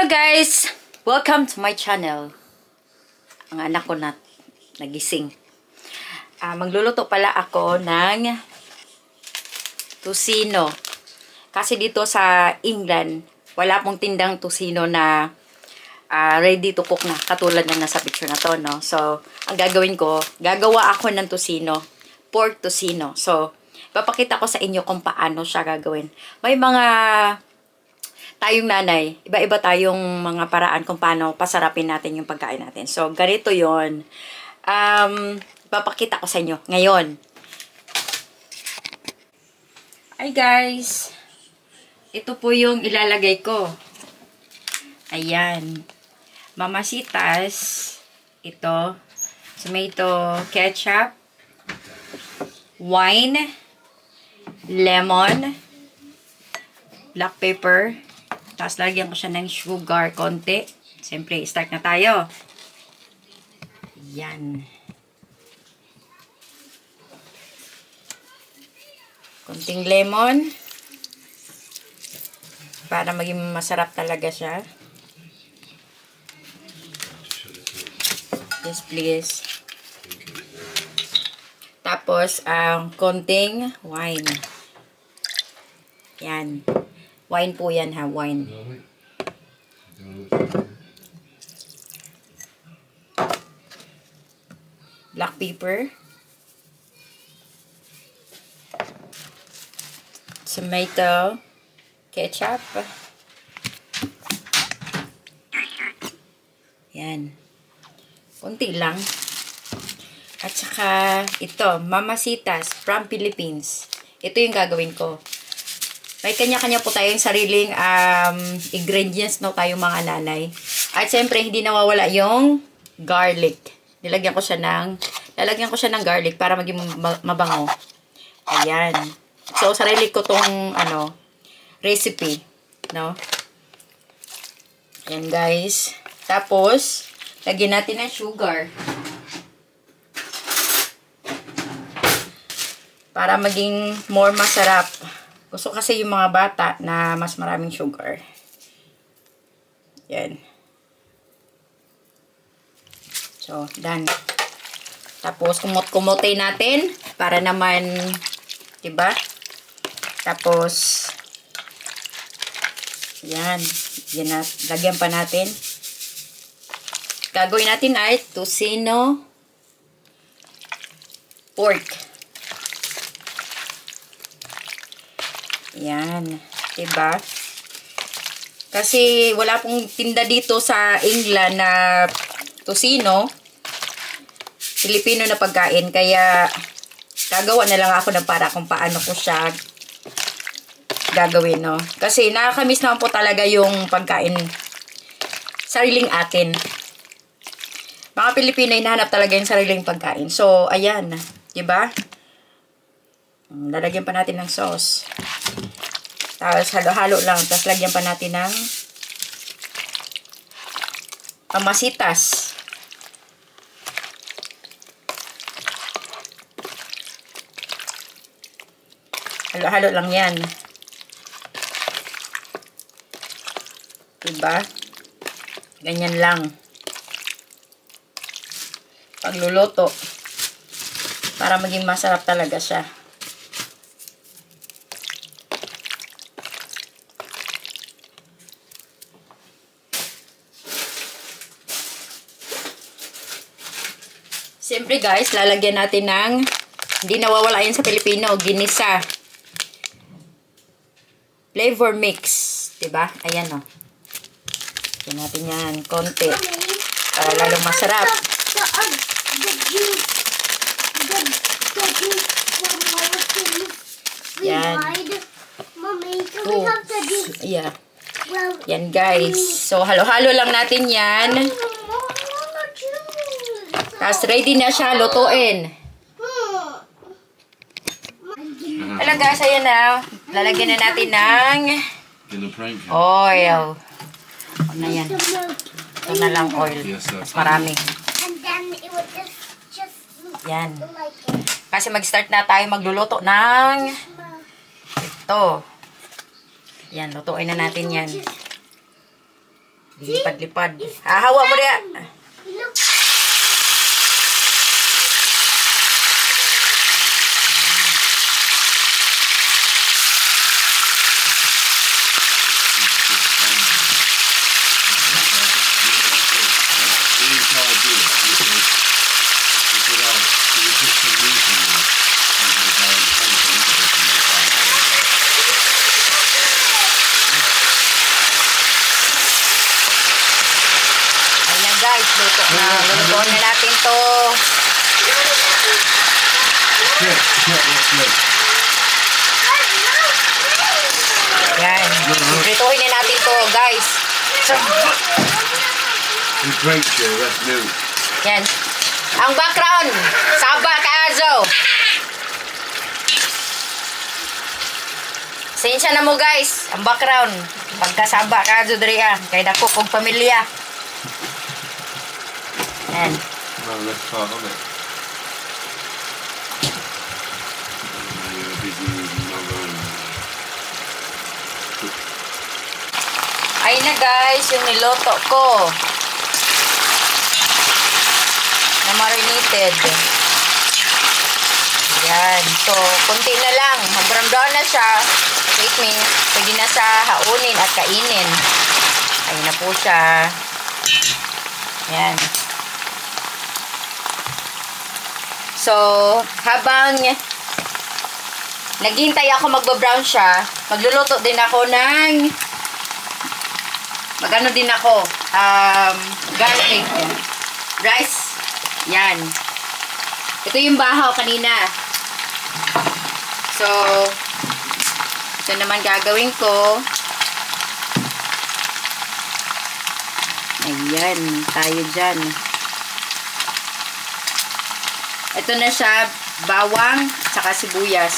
Hello guys! Welcome to my channel. Ang anak ko na nagising. Magluluto pala ako ng tusino. Kasi dito sa England, wala pong tindang tusino na ready to cook na. Katulad na nasa picture na to, no? So, ang gagawin ko, gagawa ako ng tusino. Pork tusino. So, papakita ko sa inyo kung paano siya gagawin. May mga tayong nanay, iba-iba tayong mga paraan kung paano pasarapin natin yung pagkain natin. So, ganito yon. Papakita ko sa inyo ngayon. Hi guys! Ito po yung ilalagay ko. Ayan. Mamasitas. Ito. Tomato ketchup. Wine. Lemon. Black pepper. Tapos lagyan ko siya ng sugar konti. Siyempre, start na tayo. Yan. Konting lemon. Para maging masarap talaga siya. Yes, please. Tapos, konting wine. Yan. Wine po yan ha, wine. Black pepper. Tomato ketchup. Yan. Kunti lang. At saka ito, mamasitas from Philippines. Ito yung gagawin ko. May kanya-kanya po tayong sariling ingredients, no, tayong mga nanay. At siyempre, hindi nawawala yung garlic. Lalagyan ko siya ng garlic para maging mabango. Ayan. So, sarili ko tong, recipe, no? Ayan, guys. Tapos, lagyan natin ng sugar. Para maging more masarap. Gusto kasi yung mga bata na mas maraming sugar. Yan. So, done. Tapos, kumot-kumote natin. Para naman, diba? Tapos, yan. Yan, lagyan pa natin. Gagawin natin ay tusino pork. Yan. Diba? Kasi wala pong tinda dito sa England na tusino. Filipino na pagkain. Kaya gagawa na lang ako ng para kung paano ko siya gagawin, no? Kasi nakakamiss naman po talaga yung pagkain sariling atin. Mga Pilipino, hinahanap talaga yung sariling pagkain. So, ayan. Diba? Lalagyan pa natin ng sauce. Tapos, halo-halo lang. Tapos, lagyan pa natin ng mamasitas. Halo-halo lang yan. Diba? Ganyan lang. Pagluluto. Para maging masarap talaga siya. Siyempre guys, lalagyan natin ng, hindi nawawala yan sa Pilipino, ginisa. Flavor mix. Diba? Ayan o. Lagyan natin yan, konti. Para lalong masarap. Yan. Yeah. Yan guys. So, halo-halo lang natin yan. Tapos, ready na siya lutuin. Hello guys, ayan na. Lalagyan na natin ng oil. O na yan. Ito na lang oil. Mas marami. Yan. Kasi mag-start na tayo magluluto ng ito. Yan, lutuin na natin yan. Lipad-lipad. Hawa mo dia. Guys, luto na. Lulutuin na natin to. Yan. Lutuin na natin to, guys. Yan. Ang background, Saba Kaazo. Sensya na mo, guys. Ang background, pagka Saba Kaazo dari kay dako kong pamilya. Yan. Well, let's start on it. Ay na guys, yung niloto ko. Na marinated. Yan. So, kunti na lang. Mag-brown na siya. So, it means, pwede na siya haunin at kainin. Ayun na po siya. Yan. So, habang naghihintay ako magba-brown siya, magluluto din ako ng magano din ako, garlic rice. Yan. Ito yung bahaw kanina. So, ito naman gagawin ko. Ayan, tayo dyan. Ito na siya, bawang, tsaka sibuyas.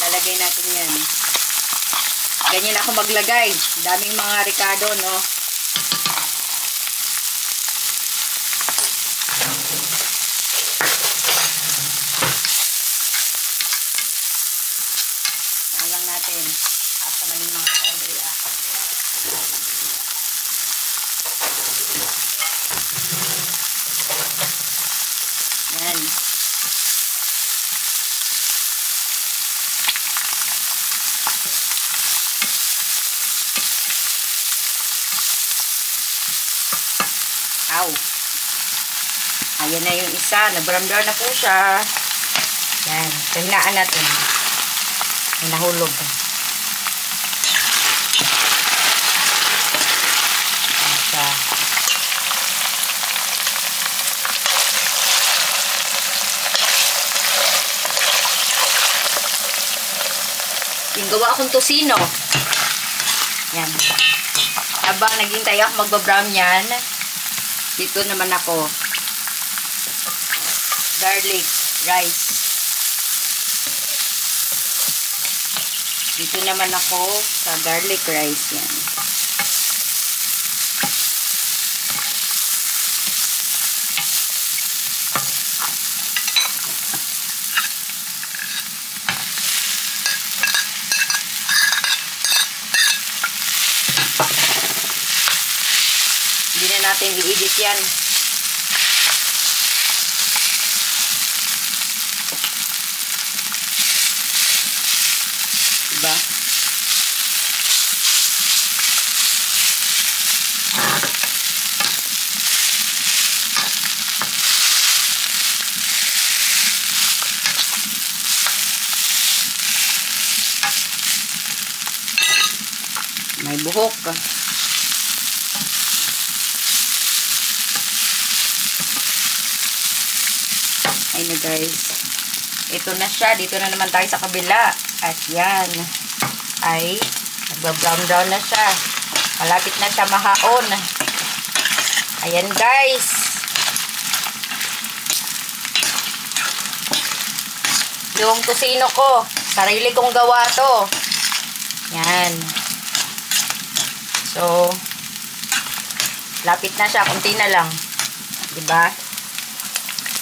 Lalagay natin yan. Ganyan ako maglagay. Daming mga ricado, no? Yan lang natin. Asa man yung mga kaundri, Yan. Ow. Ayan na yung isa. Nabram-bram na po siya. Yan. Kahinaan natin. May nahulog. Ayan siya. Yung gawa akong tosino. Yan. Habang naghintay ako magba-brown yan, dito naman ako. Garlic rice. Dito naman ako sa garlic rice yan. Hindi na natin i-edit yan. Diba? May buhok. Ayun na guys. Ito na siya. Dito na naman tayo sa kabila. At yan. Ay, nagba-brown na siya. Malapit na siya mahaon. Ayan guys. Yung tusino ko. Sarili kong gawa to. Yan. So, lapit na siya. Kunti na lang. Diba?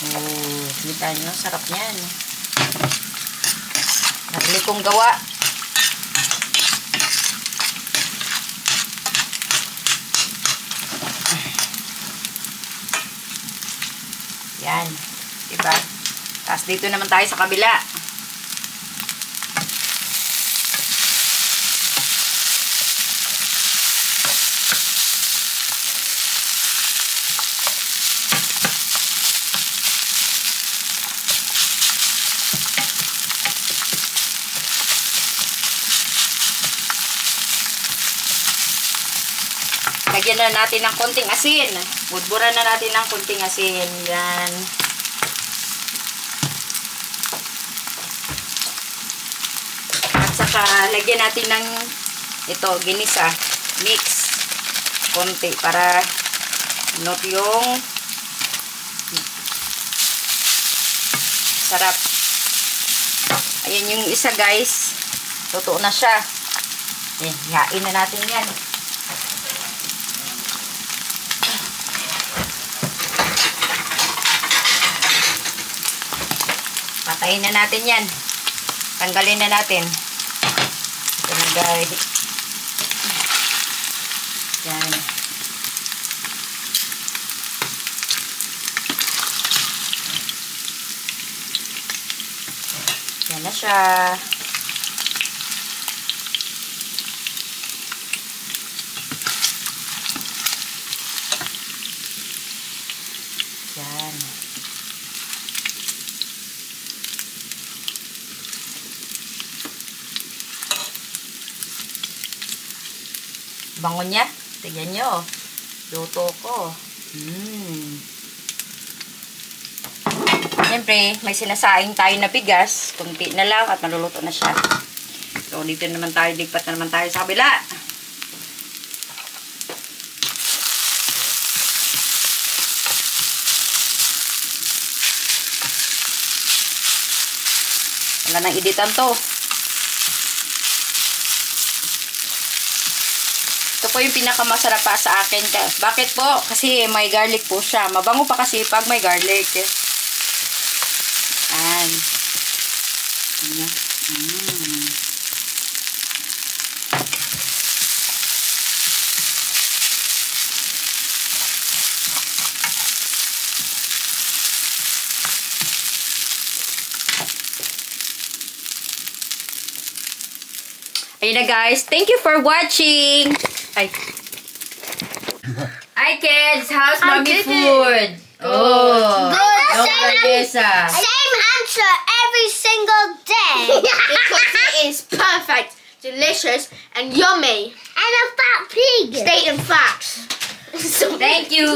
Oh, kita nyo, sarap niyan. Sarili kong gawa. Yan. Diba? Tapos dito naman tayo sa kabila. Lagyan na natin ng konting asin. Budburan na natin ng konting asin. Yan. At saka, lagyan natin ng ito, ginisa. Mix. Konti para not yung sarap. Ayan yung isa, guys. Totoo na siya. Hain na natin yan. Patayin na natin yan. Tanggalin na natin. Ito na, guys. Yan. Yan na siya. Yan. Bango niya. Tignan nyo. Luto ko. Siyempre, may sinasaing tayo na bigas. Kunti na lang at maluluto na siya. So, dito naman tayo. Lipat na naman tayo sa kabila. Wala nang editan to. Ito po yung pinakamasarap pa sa akin. Bakit po? Kasi may garlic po siya. Mabango pa kasi pag may garlic. Ayan. Ayun na, guys. Thank you for watching. Hi, kids. How's mommy food? Oh. Good. Same answer every single day. Because it is perfect, delicious, and yummy. And a fat pig. Stating facts. Thank you.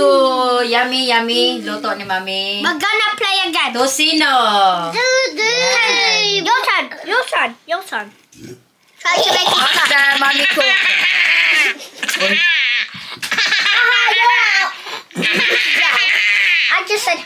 Yummy, yummy. Luto ni mami. We're gonna play again. Tosino. Your turn. Your turn. Your turn. Try to make it How's the mommy cook? I just said